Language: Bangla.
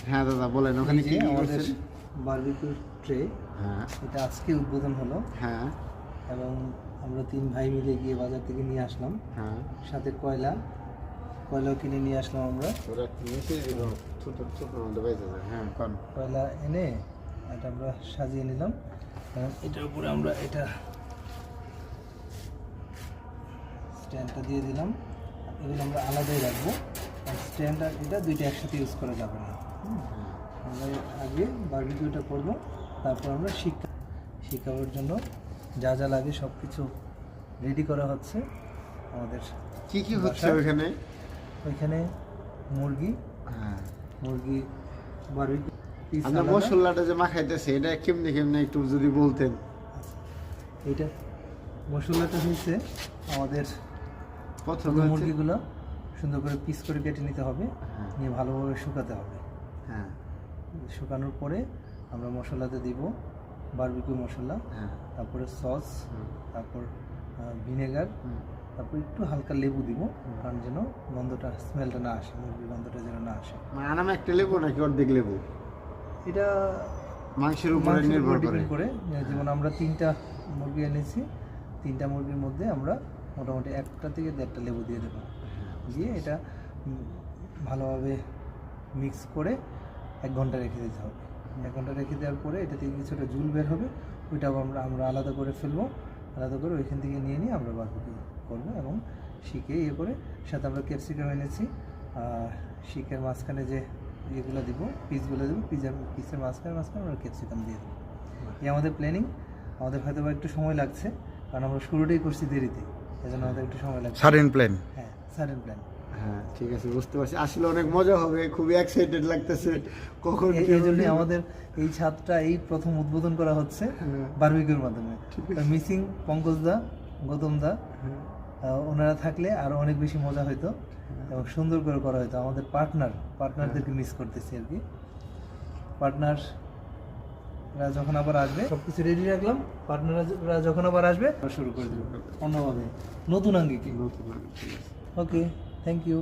হ্যাঁ দাদা বলেন, ওখানে কি আমাদের বারবিকিউ ট্রে, হ্যাঁ এটা আজকে উদ্বোধন হলো হ্যাঁ এবং আমরা 3 ভাই মিলে গিয়ে বাজার থেকে নিয়ে আসলাম। হ্যাঁ, সাথে কয়লাও কিনে নিয়ে আসলাম আমরা। ওরা নিচে ছোট ছোট মধ্যে বেঁচে যায়। হ্যাঁ কোন কয়লা এনে এটা আমরা সাজিয়ে নিলাম। এটার উপরে আমরা এটা স্ট্যান্ডটা দিয়ে দিলাম। এগুলো আমরা আলাদাই রাখবো, আর স্ট্যান্ড আর এটা দুইটা একসাথে ইউজ করা যাবে না। আমরা আগে বারবিকিউটা করব, তারপর আমরা শিকানোর জন্য যা যা লাগে সব কিছু রেডি করা হচ্ছে আমাদের। কি কি হচ্ছে ওখানে? ওইখানে মুরগি হ্যাঁ, বারবিকিউ পিস। আমরা মশলাটা যে মাখাইতেছে এটা কেমনে কেমনে একটু যদি বলতেন। এইটা মশলাটা হয়েছে আমাদের প্রথমে মুরগিগুলো সুন্দর করে পিস করে কেটে নিতে হবে, হ্যাঁ। নিয়ে ভালোভাবে শুকাতে হবে। হ্যাঁ শুকানোর পরে আমরা মশলাতে দিব বারবিকিউ মশলা, হ্যাঁ তারপরে সস, তারপর ভিনেগার, তারপর একটু হালকা লেবু দিব, কারণ যেন গন্ধটা স্মেলটা না আসে, মুরগির গন্ধটা যেন না আসে। আনাম একটা লেবু নাকি অর্ধেক লেবু? এটা মাংসের উপরে নির্ভর করে। ডিপেন্ড করে। যেমন আমরা 3টা মুরগি এনেছি, 3টা মুরগির মধ্যে আমরা মোটামুটি 1টা থেকে 1.5টা লেবু দিয়ে দেবো। দিয়ে এটা ভালোভাবে মিক্স করে 1 ঘন্টা রেখে দিতে হবে। 1 ঘন্টা রেখে দেওয়ার পরে এটা থেকে কিছুটা জুল বের হবে, ওইটাও আমরা আলাদা করে ফেলবো। আলাদা করে ওইখান থেকে নিয়ে আমরা বারবিকিউ করবো এবং শিকে করে সাথে আমরা ক্যাপসিকাম এনেছি। শিকের মাঝখানে যে ইয়েগুলো দিব, পিসগুলো দেবো, পিসের মাঝখানে আমরা ক্যাপসিকাম দিয়ে দেবো। এই আমাদের প্ল্যানিং। আমাদের হয়তো একটু সময় লাগছে, কারণ আমরা শুরুটাই করছি দেরিতে, এই জন্য আমাদের একটু সময় লাগছে। Sudden plan. হ্যাঁ, সাডেন প্ল্যান। হ্যাঁ ঠিক আছে, বুঝতে পারছি। আসলে অনেক মজা হবে, খুবই এক্সাইটেড লাগতেছে কখন। এই জন্যই আমাদের এই ছাদটা এই প্রথম উদ্বোধন করা হচ্ছে বারবিকিউর মাধ্যমে। মিসিং পঙ্কজদা, গৌতমদা, ওনারা থাকলে আরো অনেক বেশি মজা হতো এবং সুন্দর করে করা হতো। আমাদের পার্টনারদেরকে মিস করতেছি আর কি। পার্টনাররা যখন আবার আসবে, সবকিছু রেডি রাখলাম। পার্টনাররা যখন আবার আসবে শুরু করে দেবো অন্যভাবে, নতুন আঙ্গিকে। ওকে, থ্যাংক ইউ।